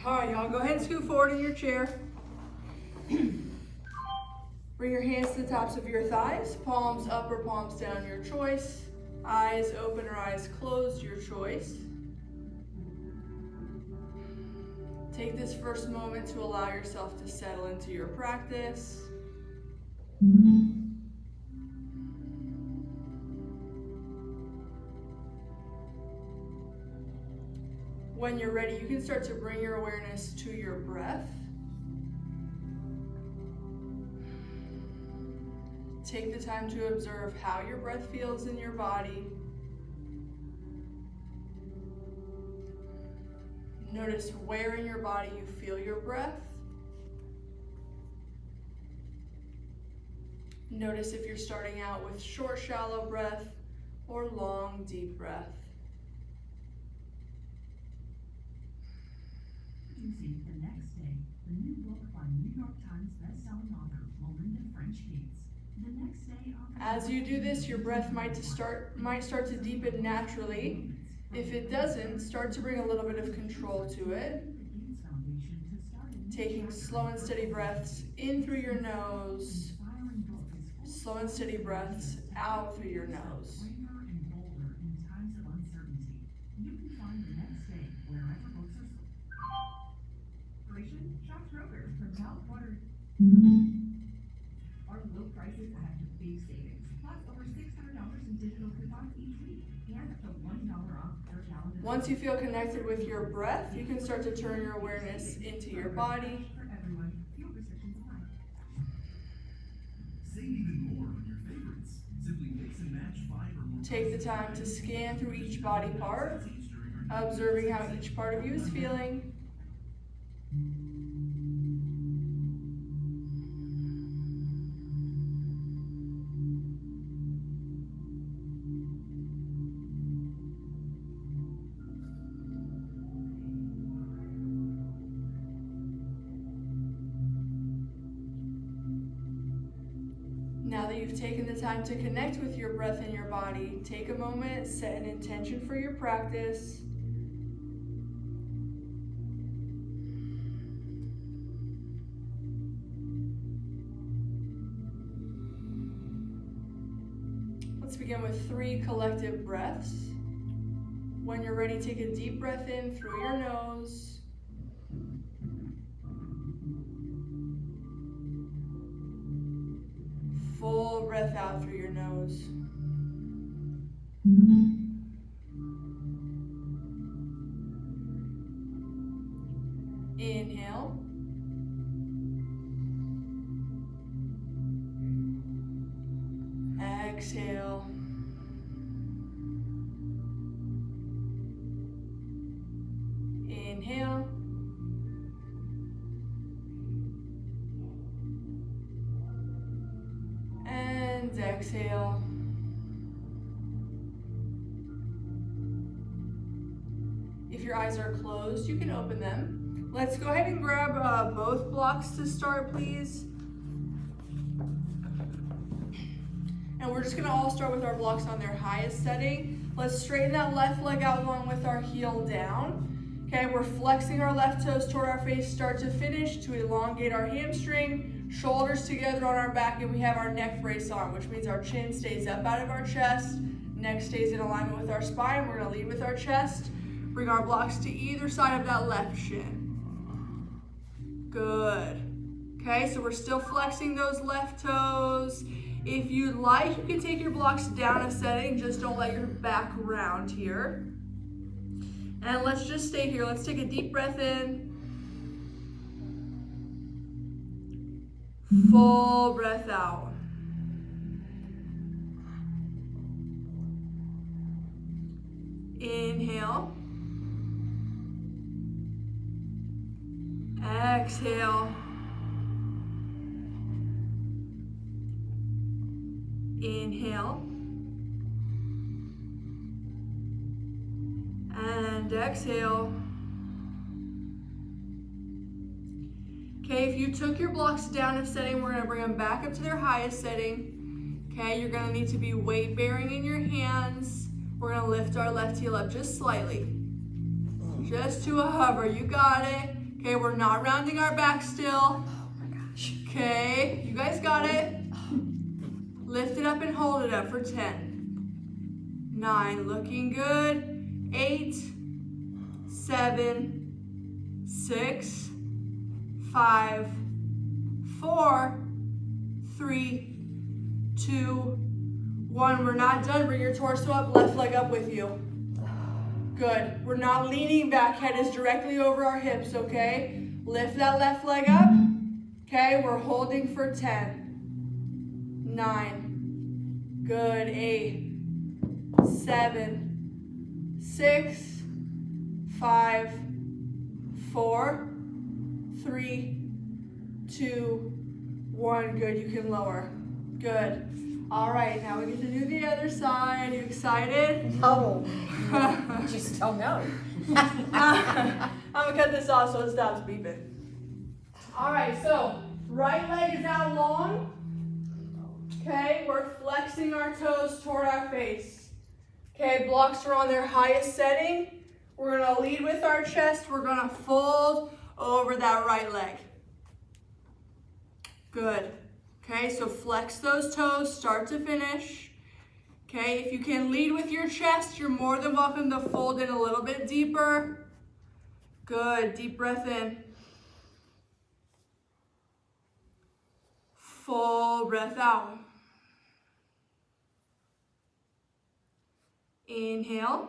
All right, y'all, go ahead and scoot forward in your chair. Bring your hands to the tops of your thighs, palms up or palms down, your choice. Eyes open or eyes closed, your choice. Take this first moment to allow yourself to settle into your practice. When you're ready, you can start to bring your awareness to your breath. Take the time to observe how your breath feels in your body. Notice where in your body you feel your breath. Notice if you're starting out with short, shallow breath or long, deep breath. Introducing The Next Day, the new book by New York Times bestselling author Melinda French Gates. The Next Day offers... As you do this, your breath might start to deepen naturally. If it doesn't, start to bring a little bit of control to it. Taking slow and steady breaths in through your nose. Slow and steady breaths out through your nose. Our low prices add to big savings, plus over $600 in digital coupons each week, and up to $1 off per calendar. Once you feel connected with your breath, you can start to turn your awareness into your body. For everyone, fuel restrictions apply. Save even more on your favorites. Simply mix and match 5 or more. Take the time to scan through each body part, observing how each part of you is feeling. Now that you've taken the time to connect with your breath and your body, take a moment, set an intention for your practice. Let's begin with 3 collective breaths. When you're ready, take a deep breath in through your nose. Full breath out through your nose. Inhale. Exhale. Inhale. And exhale. If your eyes are closed, you can open them. Let's go ahead and grab both blocks to start, please. And we're just gonna all start with our blocks on their highest setting. Let's straighten that left leg out along with our heel down. Okay, we're flexing our left toes toward our face, start to finish, to elongate our hamstring, shoulders together on our back, and we have our neck brace on, which means our chin stays up out of our chest, neck stays in alignment with our spine. We're gonna lead with our chest. Bring our blocks to either side of that left shin. Good. Okay, so we're still flexing those left toes. If you'd like, you can take your blocks down a setting, just don't let your back round here. And let's just stay here. Let's take a deep breath in. Full breath out. Inhale. Exhale. Inhale. And exhale. Okay, if you took your blocks down a setting, we're gonna bring them back up to their highest setting. Okay, you're gonna need to be weight bearing in your hands. We're gonna lift our left heel up just slightly. Just to a hover, you got it. Okay, we're not rounding our back still. Oh my gosh. Okay, you guys got it. Lift it up and hold it up for 10. 9, looking good. 8, 7, 6, 5, 4, 3, 2, 1. We're not done. Bring your torso up, left leg up with you. Good. We're not leaning back. Head is directly over our hips, okay? Lift that left leg up. Okay, we're holding for 10. 9. Good. 8. 7, 6, 5, 4, 3, 2, 1. Good. You can lower. Good. All right. Now we get to do the other side. You excited? Oh, just don't know. I'm gonna cut this off so it stops beeping. All right. So right leg is out long. Okay. We're flexing our toes toward our face. Okay, blocks are on their highest setting. We're gonna lead with our chest. We're gonna fold over that right leg. Good. Okay, so flex those toes, start to finish. Okay, if you can lead with your chest, you're more than welcome to fold in a little bit deeper. Good, deep breath in. Full breath out. Inhale.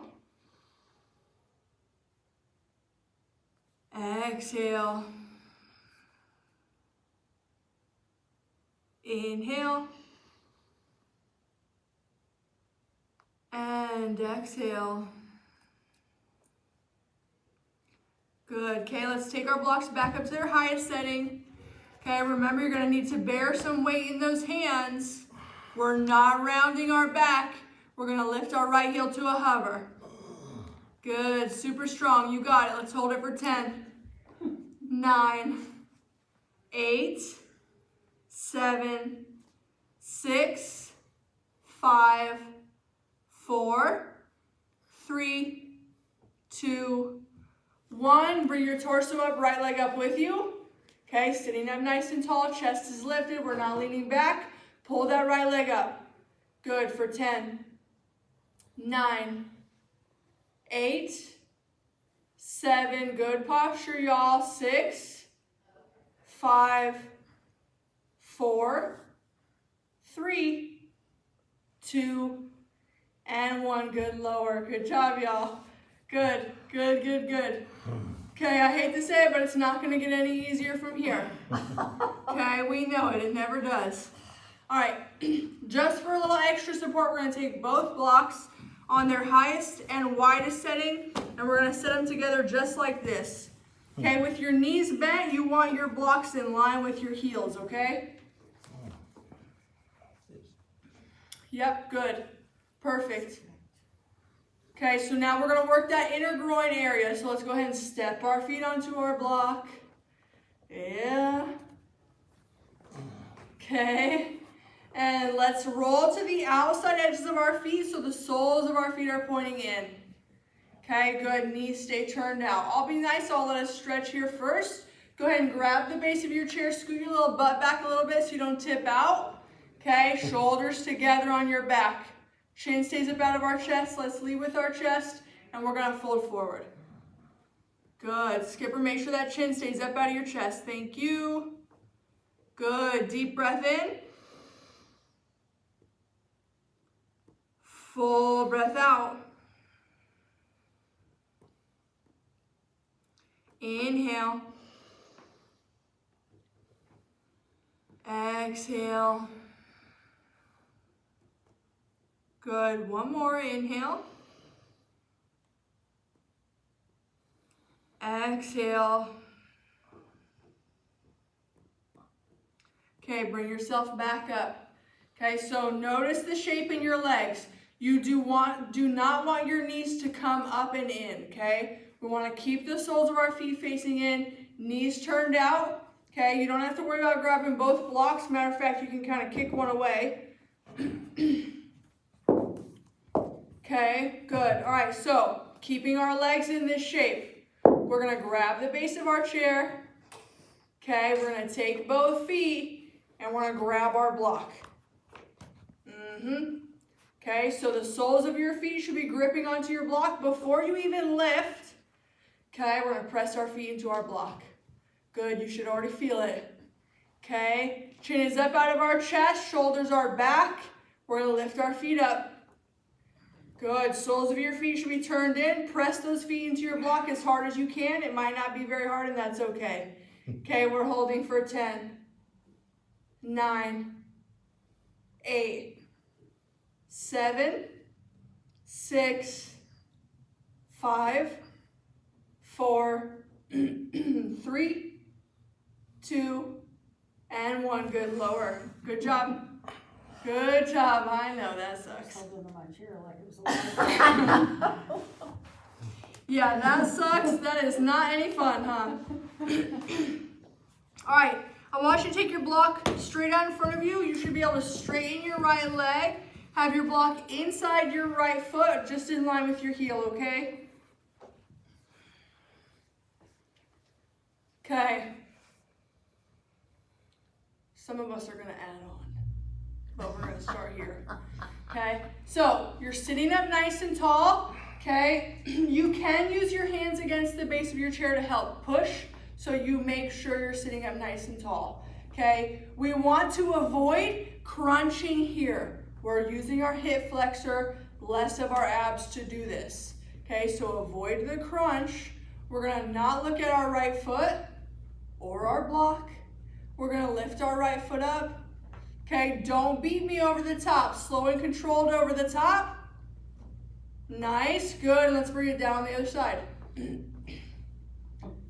Exhale. Inhale. And exhale. Good. Okay, let's take our blocks back up to their highest setting. Okay, remember you're going to need to bear some weight in those hands. We're not rounding our back. We're going to lift our right heel to a hover. Good, super strong. You got it. Let's hold it for 10, 9, 8, 7, 6, 5, 4, 3, 2, 1. Bring your torso up, right leg up with you. Okay, sitting up nice and tall, chest is lifted. We're not leaning back. Pull that right leg up. Good, for 10, 9, 8, 7, good posture, y'all. 6, 5, 4, 3, 2, and 1. Good, lower. Good job, y'all. Good, good, good, good. Okay, I hate to say it, but it's not going to get any easier from here. Okay, we know it. It never does. All right, just for a little extra support, we're going to take both blocks on their highest and widest setting, and we're going to set them together just like this. Okay, with your knees bent, you want your blocks in line with your heels, okay? Yep, good. Perfect. Okay, so now we're going to work that inner groin area. So let's go ahead and step our feet onto our block. Yeah. Okay. And let's roll to the outside edges of our feet so the soles of our feet are pointing in. Okay, good. Knees stay turned out. I'll be nice. I'll let us stretch here first. Go ahead and grab the base of your chair. Scoot your little butt back a little bit so you don't tip out. Okay, shoulders together on your back. Chin stays up out of our chest. Let's lead with our chest, and we're going to fold forward. Good. Skipper, make sure that chin stays up out of your chest. Thank you. Good. Deep breath in. Full breath out. Inhale. Exhale. Good. One more. Inhale. Exhale. Okay, bring yourself back up. Okay, so notice the shape in your legs. You do not want your knees to come up and in, okay? We want to keep the soles of our feet facing in, knees turned out, okay? You don't have to worry about grabbing both blocks. Matter of fact, you can kind of kick one away. Okay, good. All right, so keeping our legs in this shape. We're gonna grab the base of our chair. Okay, we're gonna take both feet and we're gonna grab our block. Okay, so the soles of your feet should be gripping onto your block before you even lift. Okay, we're gonna press our feet into our block. Good, you should already feel it. Okay, chin is up out of our chest, shoulders are back. We're gonna lift our feet up. Good, soles of your feet should be turned in. Press those feet into your block as hard as you can. It might not be very hard and that's okay. Okay, we're holding for 10, 9, 8, 7, 6, 5, 4, 3, 2, and 1. Good, lower. Good job. Good job. I know that sucks. Held onto my chair like it was a Yeah, that sucks. That is not any fun, huh? All right, I want you to take your block straight out in front of you. You should be able to straighten your right leg. Have your block inside your right foot, just in line with your heel, okay? Okay. Some of us are gonna add on, but we're gonna start here. Okay, so you're sitting up nice and tall. Okay, you can use your hands against the base of your chair to help push, so you make sure you're sitting up nice and tall. Okay, we want to avoid crunching here. We're using our hip flexor, less of our abs to do this. Okay, so avoid the crunch. We're gonna not look at our right foot or our block. We're gonna lift our right foot up. Okay, don't beat me over the top. Slow and controlled over the top. Nice, good. Let's bring it down the other side.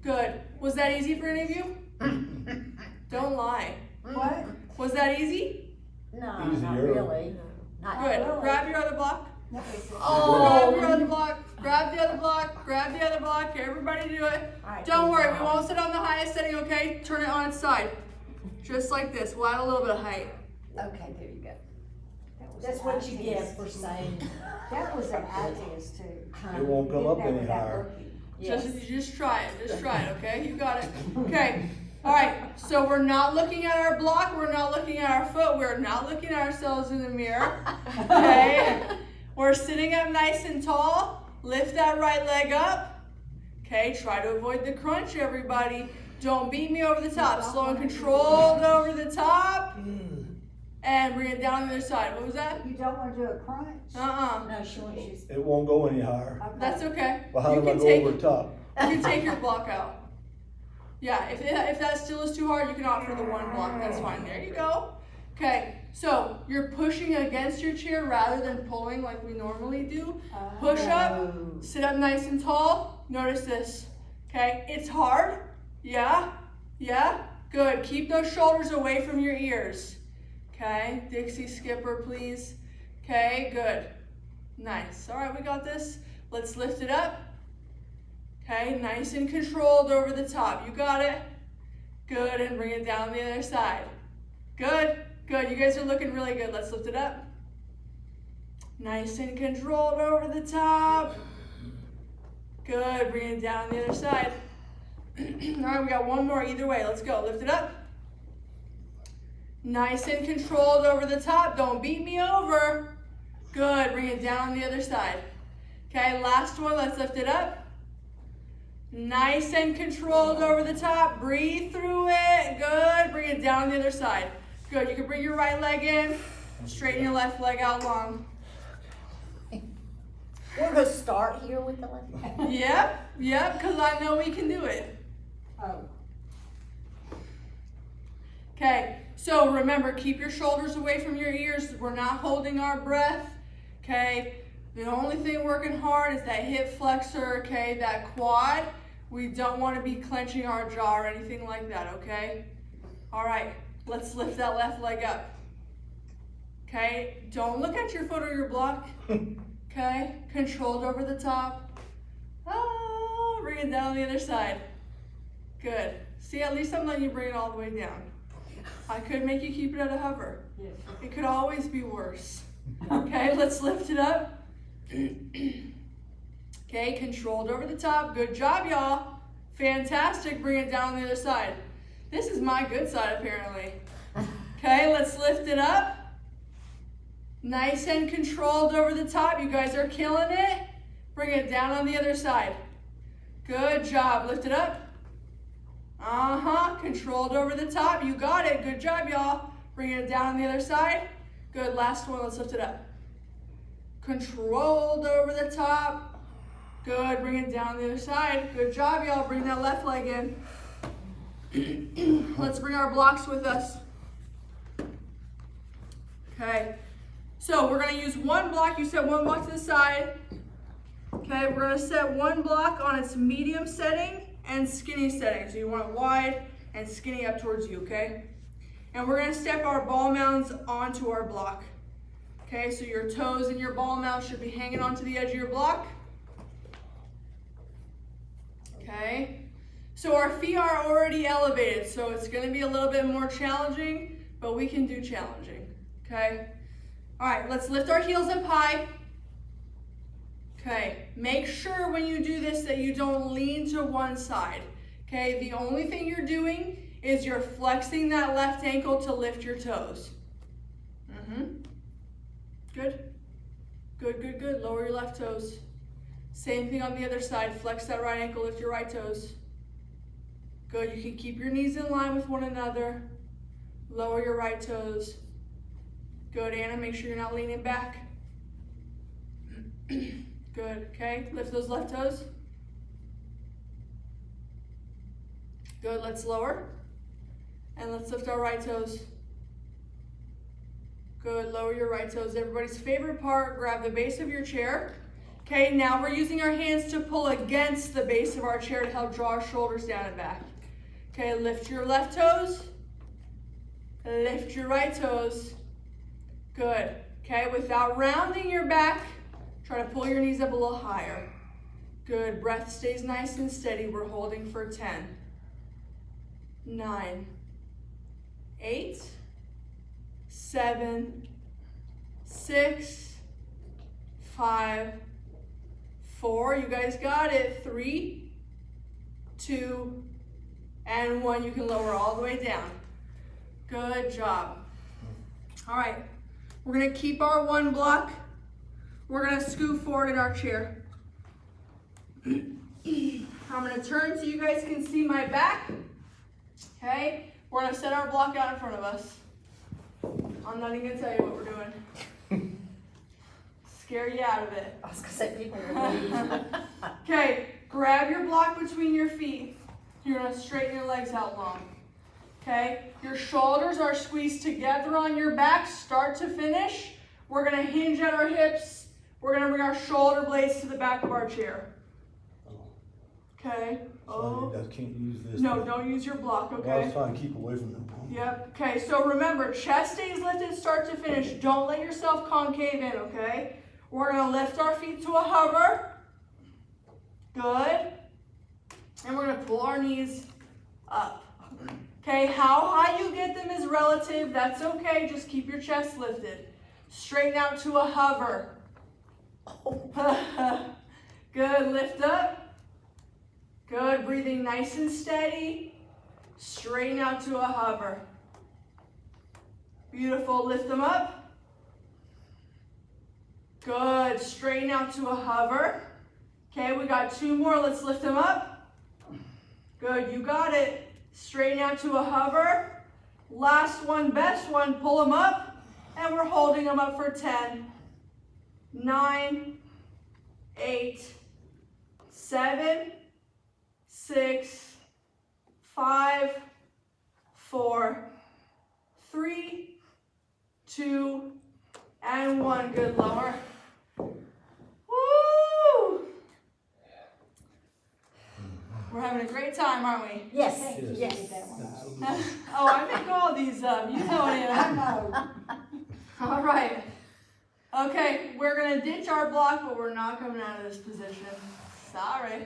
Good. Was that easy for any of you? Don't lie. What? Was that easy? No, Easier. not really. Not Good. really. Grab your other block. That was it. Grab your other block. Grab the other block. Grab the other block. Everybody do it. All right, Don't good worry, we job. won't sit on the highest setting, okay? Turn it on its side. Just like this. We'll add a little bit of height. Okay, there you go. That was That's the what you get ideas. for saying. That was an ideas too. It won't come Did up that any without higher. working. Yes. Just try it. Just try it, okay? You got it. Okay. All right. So we're not looking at our block. We're not looking at our foot. We're not looking at ourselves in the mirror. Okay. We're sitting up nice and tall. Lift that right leg up. Okay. Try to avoid the crunch, everybody. Don't beat me over the top. Slow and controlled over the top. And bring it down the other side. What was that? You don't want to do a crunch? No, she wants you. It won't go any higher. Okay. That's okay. But how You do I can go take over the top? you can take your block out. Yeah, if that still is too hard, you can opt for the one block. That's fine. There you go. Okay, so you're pushing against your chair rather than pulling like we normally do. Push up, sit up nice and tall. Notice this. Okay, it's hard. Yeah, good. Keep those shoulders away from your ears. Okay, Dixie Skipper, please. Okay, good. Nice. All right, we got this. Let's lift it up. Okay, nice and controlled over the top. You got it. Good, and bring it down the other side. Good. You guys are looking really good. Let's lift it up. Nice and controlled over the top. Good, bring it down the other side. All right, we got one more either way. Let's go. Lift it up. Nice and controlled over the top. Don't beat me over. Good, bring it down the other side. Okay, last one. Let's lift it up. Nice and controlled over the top. Breathe through it. Good. Bring it down the other side. Good. You can bring your right leg in. Straighten your left leg out long. We're gonna start here with the left. Yep, because I know we can do it. Oh, Okay, so remember, keep your shoulders away from your ears. We're not holding our breath. Okay, the only thing working hard is that hip flexor, okay, that quad. We don't want to be clenching our jaw or anything like that, okay? All right, let's lift that left leg up. Okay, don't look at your foot or your block. Okay, controlled over the top. Bring it down the other side. Good. See, at least I'm letting you bring it all the way down. I could make you keep it at a hover. yes. It could always be worse. Okay, let's lift it up. Okay, controlled over the top. Good job, y'all. Fantastic, bring it down on the other side. This is my good side apparently. Okay, let's lift it up. Nice and controlled over the top. You guys are killing it. Bring it down on the other side. Good job, lift it up. Controlled over the top, you got it. Good job, y'all. Bring it down on the other side. Good, last one, let's lift it up. Controlled over the top. Good, bring it down on the other side. Good job, y'all. Bring that left leg in. Let's bring our blocks with us. Okay, so we're gonna use one block. You set one block to the side. Okay, we're gonna set one block on its medium setting and skinny setting. So you want it wide and skinny up towards you, okay? And we're gonna step our ball mounds onto our block. Okay, so your toes and your ball mount should be hanging onto the edge of your block. Okay, so our feet are already elevated, so it's gonna be a little bit more challenging, but we can do challenging, okay? All right, let's lift our heels up high. Okay, make sure when you do this that you don't lean to one side. Okay, the only thing you're doing is you're flexing that left ankle to lift your toes. Good. Good, good, good. Lower your left toes. Same thing on the other side. Flex that right ankle, lift your right toes. Good, you can keep your knees in line with one another. Lower your right toes. Good, Anna, make sure you're not leaning back. Good, okay, lift those left toes. Good, let's lower. And let's lift our right toes. Good, lower your right toes. Everybody's favorite part, grab the base of your chair. Okay, now we're using our hands to pull against the base of our chair to help draw our shoulders down and back. Okay, lift your left toes. Lift your right toes. Good, okay, without rounding your back, try to pull your knees up a little higher. Good, breath stays nice and steady. We're holding for 10, 9, 8, 7, 6, 5, 4. You guys got it. 3, 2, and 1. You can lower all the way down. Good job. All right, we're gonna keep our one block. We're gonna scoot forward in our chair. I'm gonna turn so you guys can see my back. Okay, we're gonna set our block out in front of us. I'm not even gonna tell you what we're doing. Scare you out of it. I was gonna say people will leave. Okay, grab your block between your feet. You're gonna straighten your legs out long. Okay, your shoulders are squeezed together on your back, start to finish. We're gonna hinge at our hips. We're gonna bring our shoulder blades to the back of our chair. Okay. So I can't use this. No, don't use your block, Well, I was okay? trying to keep away from them. Yep. Okay, so remember, chest stays lifted start to finish. Don't let yourself concave in, okay? We're gonna lift our feet to a hover. Good. And we're gonna pull our knees up. Okay, how high you get them is relative. That's okay, just keep your chest lifted. Straighten out to a hover. Good, lift up. Good, breathing nice and steady. Straighten out to a hover. Beautiful, lift them up. Good, straighten out to a hover. Okay, we got 2 more, let's lift them up. Good, you got it. Straighten out to a hover. Last one, best one, pull them up. And we're holding them up for 10, 9, 8, 7, 6, 5, 4, 3, 2, and 1. Good, lower. Woo! We're having a great time, aren't we? Yes, Thank you. yes. Did that one. Oh, I make all these up. You know it. I know. All right. Okay, we're gonna ditch our block, but we're not coming out of this position. Sorry.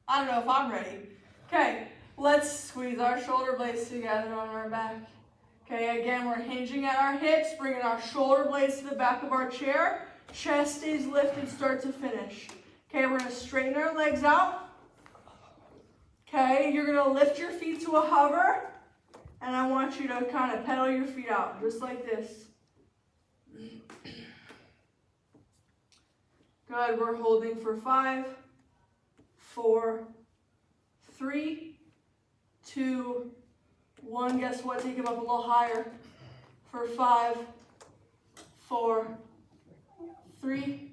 I don't know if I'm ready. Okay, let's squeeze our shoulder blades together on our back. Okay, again, we're hinging at our hips, bringing our shoulder blades to the back of our chair. Chest stays lifted, start to finish. Okay, we're gonna straighten our legs out. Okay, you're gonna lift your feet to a hover, and I want you to kind of pedal your feet out, just like this. Good, we're holding for 5, 4, 3, 2, 1. Guess what? Take them up a little higher. For 5, 4, 3,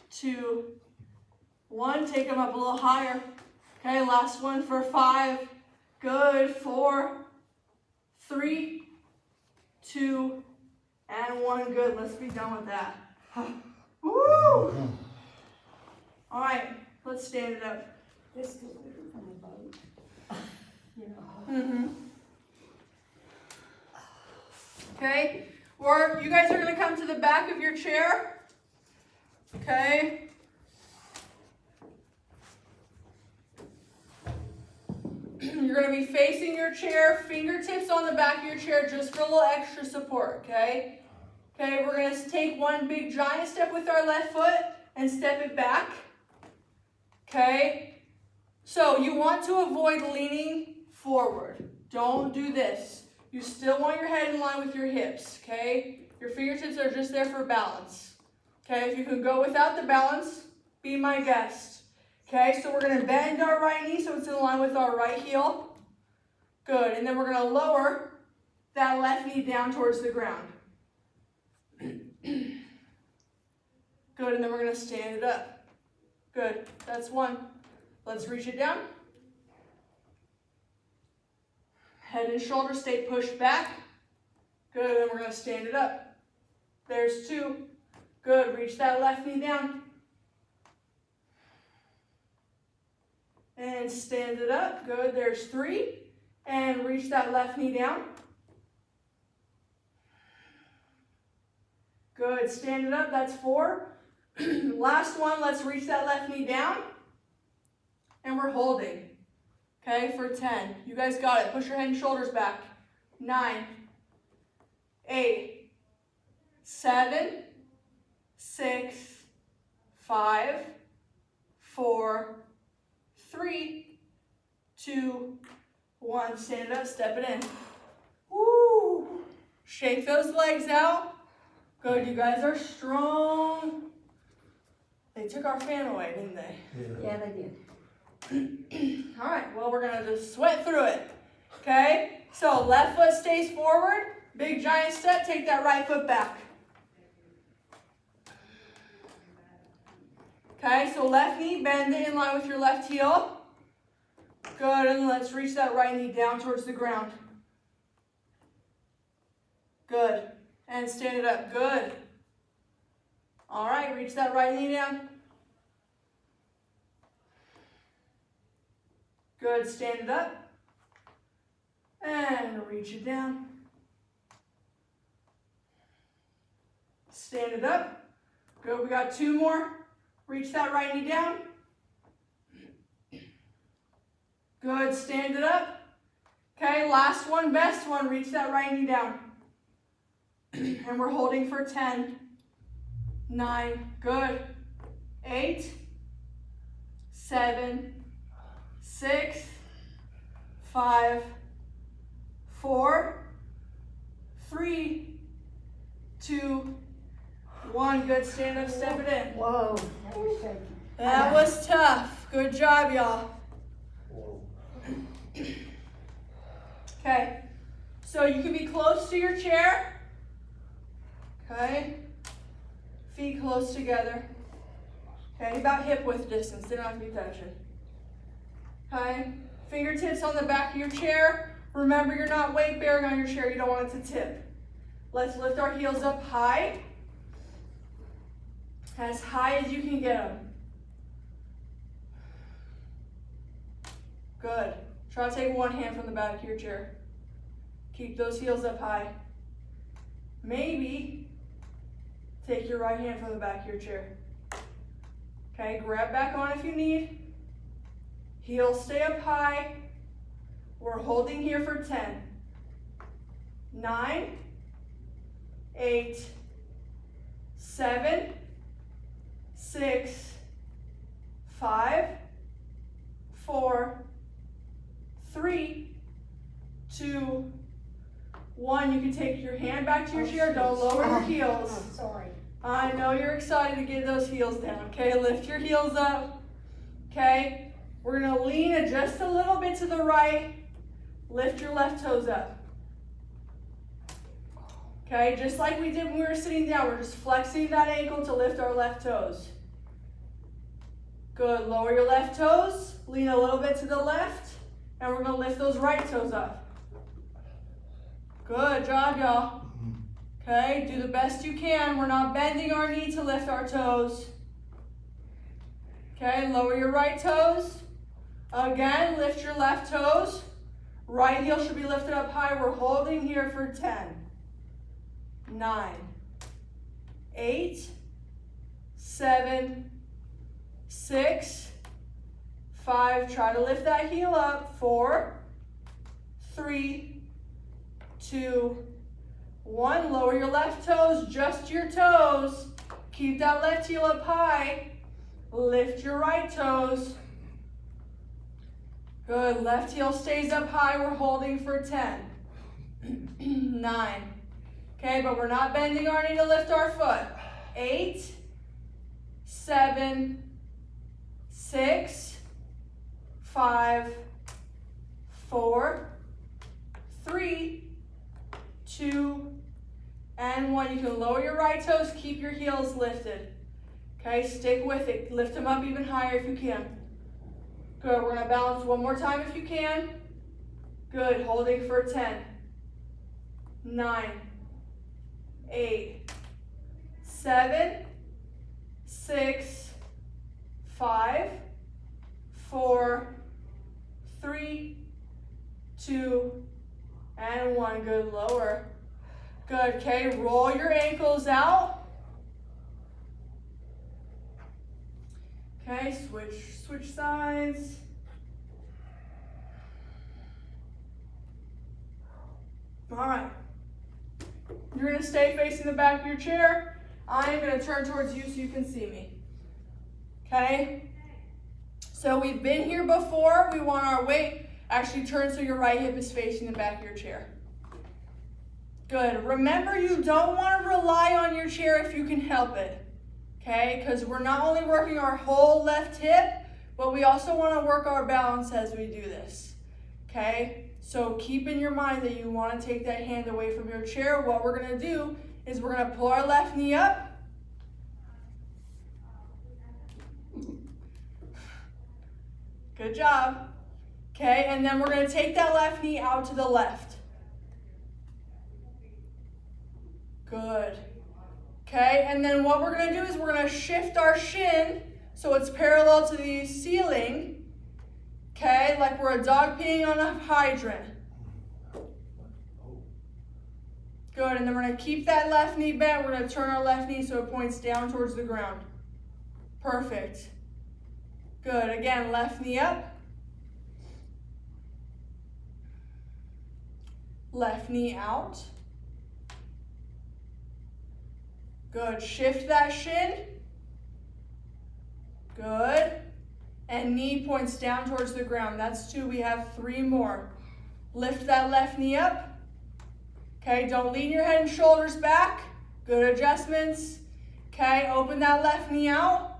2, 1. Take them up a little higher. Okay, last one for 5. Good. 4, 3, 2, and 1. Good. Let's be done with that. Woo! All right, let's stand it up. This is different from a boat. You know. Mm-hmm. Okay, or you guys are gonna come to the back of your chair. Okay. You're gonna be facing your chair, fingertips on the back of your chair just for a little extra support, okay? Okay, we're gonna take one big giant step with our left foot and step it back. Okay? So you want to avoid leaning forward. Don't do this. You still want your head in line with your hips, okay? Your fingertips are just there for balance. Okay, if you can go without the balance, be my guest. Okay, so we're gonna bend our right knee so it's in line with our right heel. Good, and then we're gonna lower that left knee down towards the ground. Good, and then we're gonna stand it up. Good, that's 1. Let's reach it down. Head and shoulders stay pushed back. Good, and we're gonna stand it up. There's 2. Good, reach that left knee down. And stand it up. Good, there's 3. And reach that left knee down. Good, stand it up, that's 4. Last one, let's reach that left knee down. And we're holding. Okay, for 10. You guys got it. Push your head and shoulders back. 9, 8, 7, 6, 5, 4, 3, 2, 1. Stand it up, step it in. Woo! Shake those legs out. Good, you guys are strong. They took our fan away, didn't they? Yeah, they did. All right, well, we're gonna just sweat through it. Okay, so left foot stays forward, big giant step, take that right foot back. Okay, so left knee, bend it in line with your left heel. Good, and let's reach that right knee down towards the ground. Good, and stand it up, good. All right, reach that right knee down. Good, stand it up. And reach it down. Stand it up. Good, we got 2 more. Reach that right knee down. Good, stand it up. Okay, last one, best one. Reach that right knee down. And we're holding for 10, 9, good. 8, 7, 6, 5, 4, 3, 2, 1. Good, stand up, step it in. Whoa, that was shaky. That was tough. Good job, y'all. Okay, so you can be close to your chair. Okay, feet close together. Okay, about hip width distance, they don't have to be touching. Okay, fingertips on the back of your chair. Remember, you're not weight bearing on your chair, you don't want it to tip. Let's lift our heels up high, as high as you can get them. Good. Try to take one hand from the back of your chair. Keep those heels up high. Maybe take your right hand from the back of your chair. Okay, grab back on if you need. Heels stay up high. We're holding here for 10, 9, 8, 7, 6, 5, 4, 3, 2, 1. You can take your hand back to your chair. Don't lower your heels. I'm sorry. I know you're excited to get those heels down. Okay, lift your heels up. Okay, we're gonna lean it just a little bit to the right. Lift your left toes up. Okay, just like we did when we were sitting down, we're just flexing that ankle to lift our left toes. Good, lower your left toes, lean a little bit to the left, and we're gonna lift those right toes up. Good job, y'all. Okay, do the best you can. We're not bending our knee to lift our toes. Okay, lower your right toes. Again, lift your left toes. Right heel should be lifted up high. We're holding here for 10, 9, 8, 7, 6, 5. Try to lift that heel up. 4, 3, 2, 1. Lower your left toes, just your toes. Keep that left heel up high. Lift your right toes. Good, left heel stays up high. We're holding for 10, 9. Okay, but we're not bending our knee to lift our foot. 8, 7, 6, 5, 4, 3, 2, and 1. You can lower your right toes, keep your heels lifted. Okay, stick with it. Lift them up even higher if you can. Good, we're gonna balance one more time if you can. Good, holding for 10, 9, 8, 7, 6, 5, 4, 3, 2, and 1. Good, lower. Good, okay, roll your ankles out. Okay, switch sides. All right. You're gonna stay facing the back of your chair. I am gonna turn towards you so you can see me. Okay? So we've been here before. We want our weight. Actually turn so your right hip is facing the back of your chair. Good. Remember, you don't want to rely on your chair if you can help it. Okay? Because we're not only working our whole left hip, but we also want to work our balance as we do this. Okay? So keep in your mind that you want to take that hand away from your chair. What we're going to do is we're going to pull our left knee up. Good job. Okay, and then we're going to take that left knee out to the left. Good. Okay, and then what we're going to do is we're going to shift our shin so it's parallel to the ceiling. Okay, like we're a dog peeing on a hydrant. Good, and then we're going to keep that left knee bent. We're going to turn our left knee so it points down towards the ground. Perfect. Good, again, left knee up. Left knee out. Good, shift that shin. Good. And knee points down towards the ground. That's 2, we have 3 more. Lift that left knee up. Okay, don't lean your head and shoulders back. Good adjustments. Okay, open that left knee out.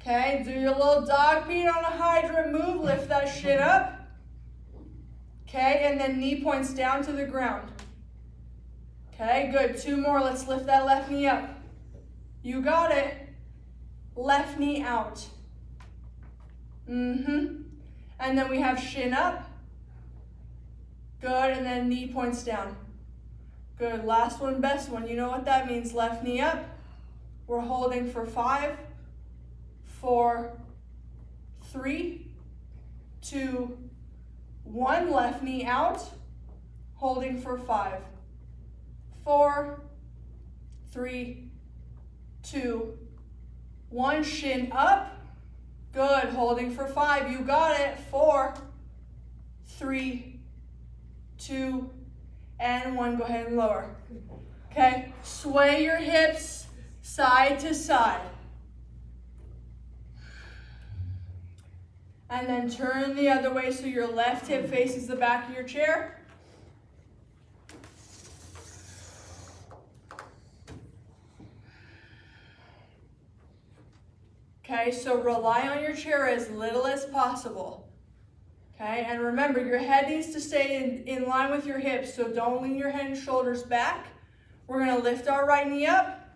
Okay, do your little dog peeing on a hydrant move. Lift that shin up. Okay, and then knee points down to the ground. Okay, good. 2 more. Let's lift that left knee up. You got it. Left knee out. And then we have shin up. Good, and then knee points down. Good. Last one, best one. You know what that means. Left knee up. We're holding for 5, 4, 3, 2, 1. Left knee out. Holding for 5, 4, 3, 2, 1. Shin up. Good. Holding for 5. You got it. 4, 3, 2, and 1. Go ahead and lower. Okay. Sway your hips side to side. And then turn the other way so your left hip faces the back of your chair. Okay, so rely on your chair as little as possible. Okay, and remember, your head needs to stay in line with your hips, so don't lean your head and shoulders back. We're going to lift our right knee up.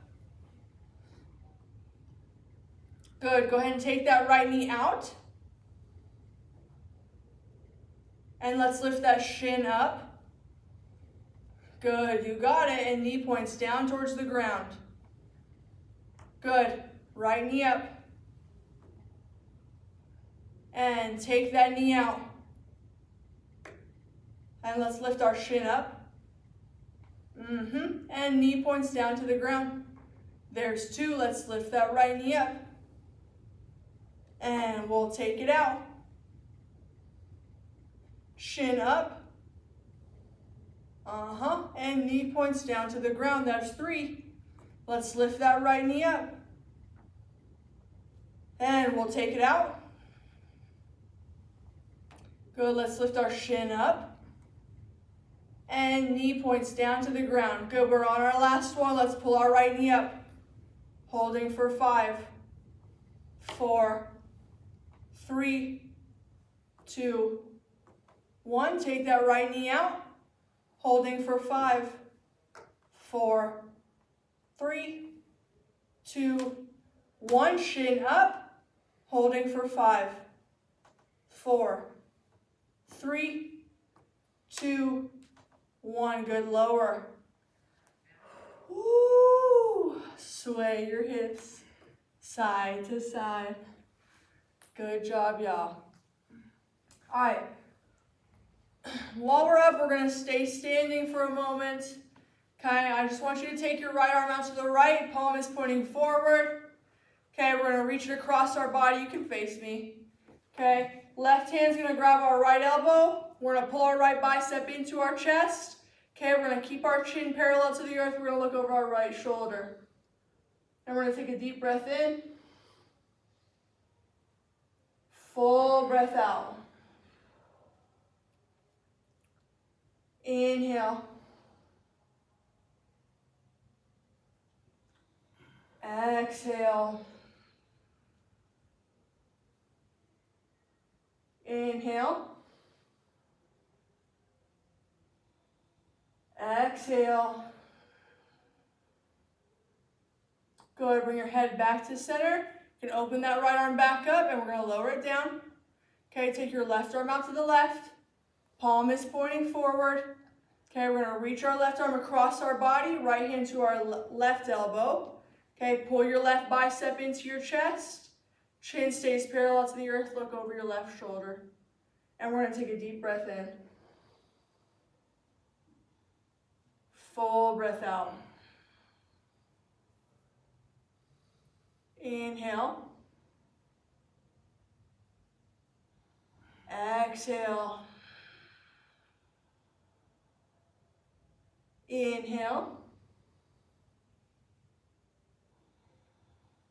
Good, go ahead and take that right knee out. And let's lift that shin up. Good, you got it, and knee points down towards the ground. Good, right knee up. And take that knee out. And let's lift our shin up. And knee points down to the ground. There's two. Let's lift that right knee up. And we'll take it out. Shin up. And knee points down to the ground. That's three. Let's lift that right knee up. And we'll take it out. Good, let's lift our shin up. And knee points down to the ground. Good, we're on our last one. Let's pull our right knee up. Holding for 5, 4, 3, 2, 1. Take that right knee out. Holding for 5, 4, 3, 2, 1. Shin up. Holding for 5, 4, 3, 2, 1. Good, lower. Woo! Sway your hips side to side. Good job, y'all. All right. While we're up, we're going to stay standing for a moment. Okay, I just want you to take your right arm out to the right. Palm is pointing forward. Okay, we're going to reach it across our body. You can face me. Okay, left hand's going to grab our right elbow. We're going to pull our right bicep into our chest. Okay, we're going to keep our chin parallel to the earth. We're going to look over our right shoulder. And we're going to take a deep breath in. Full breath out. Inhale. Exhale. Inhale. Exhale. Good. Bring your head back to center. You can open that right arm back up and we're going to lower it down. Okay, take your left arm out to the left. Palm is pointing forward. Okay, we're going to reach our left arm across our body, right hand to our left elbow. Okay, pull your left bicep into your chest. Chin stays parallel to the earth. Look over your left shoulder. And we're going to take a deep breath in. Full breath out. Inhale. Exhale. Inhale.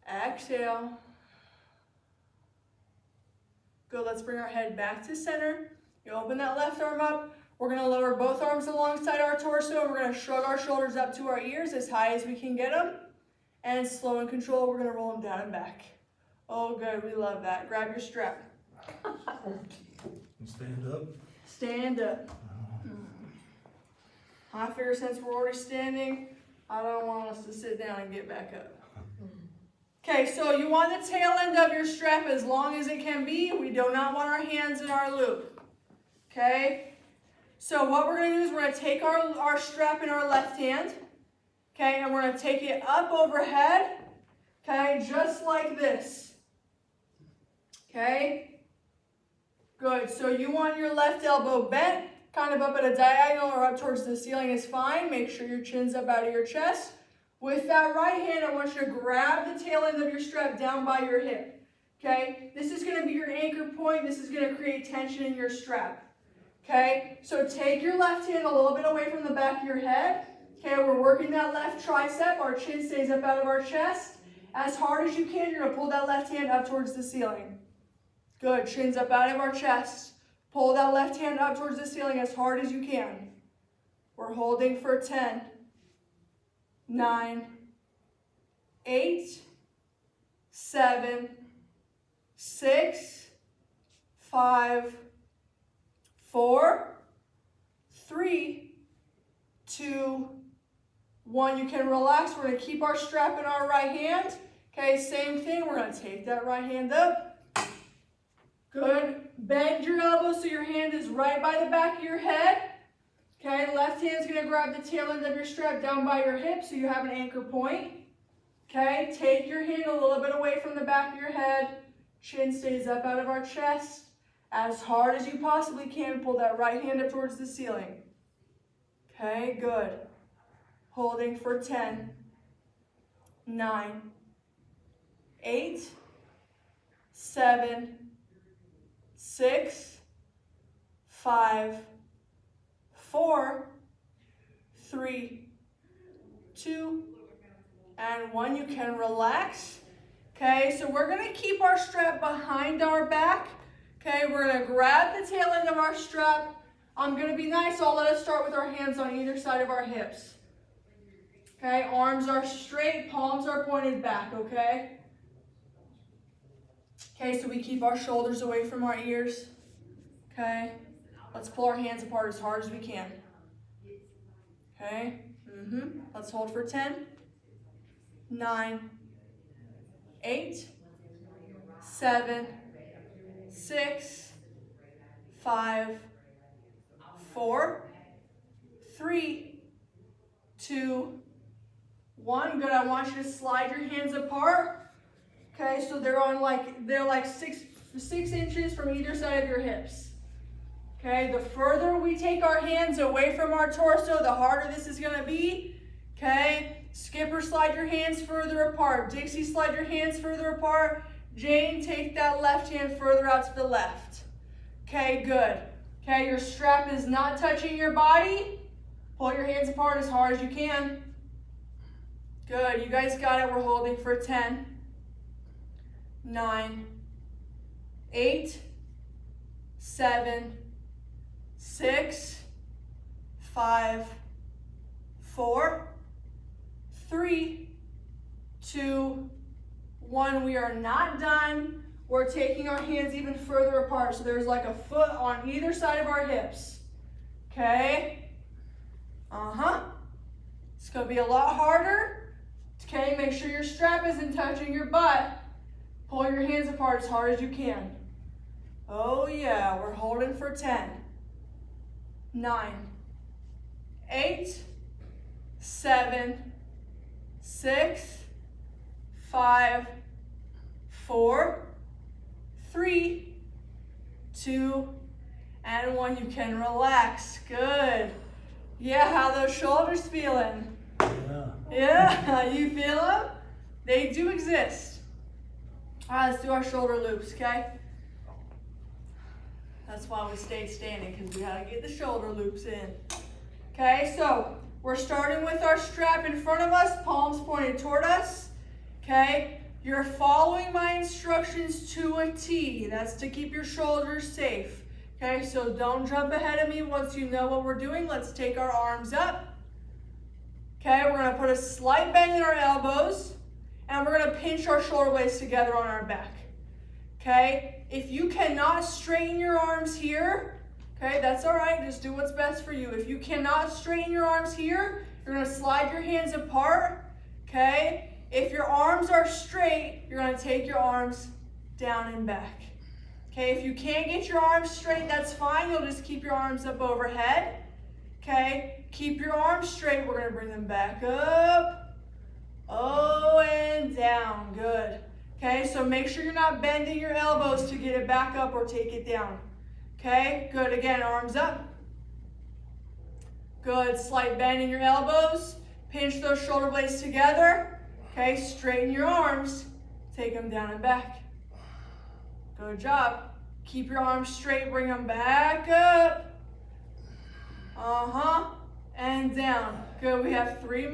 Exhale. Good, let's bring our head back to center. You open that left arm up. We're going to lower both arms alongside our torso and we're going to shrug our shoulders up to our ears as high as we can get them. And slow and control, we're going to roll them down and back. Oh, good, we love that. Grab your strap. Stand up. Stand up. I figure since we're already standing, I don't want us to sit down and get back up. Okay, so you want the tail end of your strap as long as it can be. We do not want our hands in our loop. Okay? So what we're going to do is we're going to take our strap in our left hand. Okay, and we're going to take it up overhead. Okay, just like this. Okay? Good. So you want your left elbow bent, kind of up at a diagonal or up towards the ceiling is fine. Make sure your chin's up out of your chest. With that right hand, I want you to grab the tail end of your strap down by your hip. Okay? This is going to be your anchor point. This is going to create tension in your strap. Okay? So take your left hand a little bit away from the back of your head. Okay, we're working that left tricep. Our chin stays up out of our chest. As hard as you can, you're going to pull that left hand up towards the ceiling. Good, chin's up out of our chest. Pull that left hand up towards the ceiling as hard as you can. We're holding for 10, 9, 8, 7, 6, 5, 4, 3, 2, 1. You can relax. We're going to keep our strap in our right hand. Okay, same thing. We're going to take that right hand up. Good. Bend your elbows so your hand is right by the back of your head. Okay, left hand's going to grab the tail end of your strap down by your hip so you have an anchor point. Okay, take your hand a little bit away from the back of your head. Chin stays up out of our chest. As hard as you possibly can, pull that right hand up towards the ceiling. Okay, good. Holding for 10, 9, 8, 7, 6, 5, 4, 3, 2, and 1. You can relax. Okay, so we're going to keep our strap behind our back. Okay, we're going to grab the tail end of our strap. I'm going to be nice, so I'll let us start with our hands on either side of our hips. Okay, arms are straight, palms are pointed back, okay? Okay, so we keep our shoulders away from our ears. Okay, let's pull our hands apart as hard as we can. Okay, let's hold for 10, 9, 8, 7, 6, 5, 4, 3, 2, 1. Good. I want you to slide your hands apart. Okay, so they're like 6 inches from either side of your hips. Okay, the further we take our hands away from our torso, the harder this is going to be. Okay, Skipper, slide your hands further apart. Dixie, slide your hands further apart. Jane, take that left hand further out to the left. Okay, good. Okay, your strap is not touching your body. Pull your hands apart as hard as you can. Good, you guys got it. We're holding for 10, 9, 8, 7, 6, 5, 4, 3, 2, 1. We are not done. We're taking our hands even further apart. So there's like a foot on either side of our hips. Okay? It's going to be a lot harder. Okay, make sure your strap isn't touching your butt. Pull your hands apart as hard as you can. Oh yeah, we're holding for 10, 9, 8, 7, 6, 5, 4, 3, 2, and 1. You can relax. Good. Yeah, how those shoulders feeling? Yeah, you feel them? They do exist. All right, let's do our shoulder loops, okay? That's why we stayed standing, because we had to get the shoulder loops in. Okay, so we're starting with our strap in front of us, palms pointed toward us. Okay, you're following my instructions to a T. That's to keep your shoulders safe. Okay, so don't jump ahead of me once you know what we're doing. Let's take our arms up. Okay, we're going to put a slight bend in our elbows, and we're going to pinch our shoulder blades together on our back. Okay, if you cannot straighten your arms here, okay, that's all right. Just do what's best for you. If you cannot straighten your arms here, you're going to slide your hands apart. Okay, if your arms are straight, you're going to take your arms down and back. Okay, if you can't get your arms straight, that's fine. You'll just keep your arms up overhead. Okay, keep your arms straight. We're going to bring them back up, oh, and down. Good. Okay, so make sure you're not bending your elbows to get it back up or take it down. Okay, good. Again, arms up. Good. Slight bend in your elbows. Pinch those shoulder blades together. Okay, straighten your arms. Take them down and back. Good job. Keep your arms straight. Bring them back up. And down. Good. We have 3 more.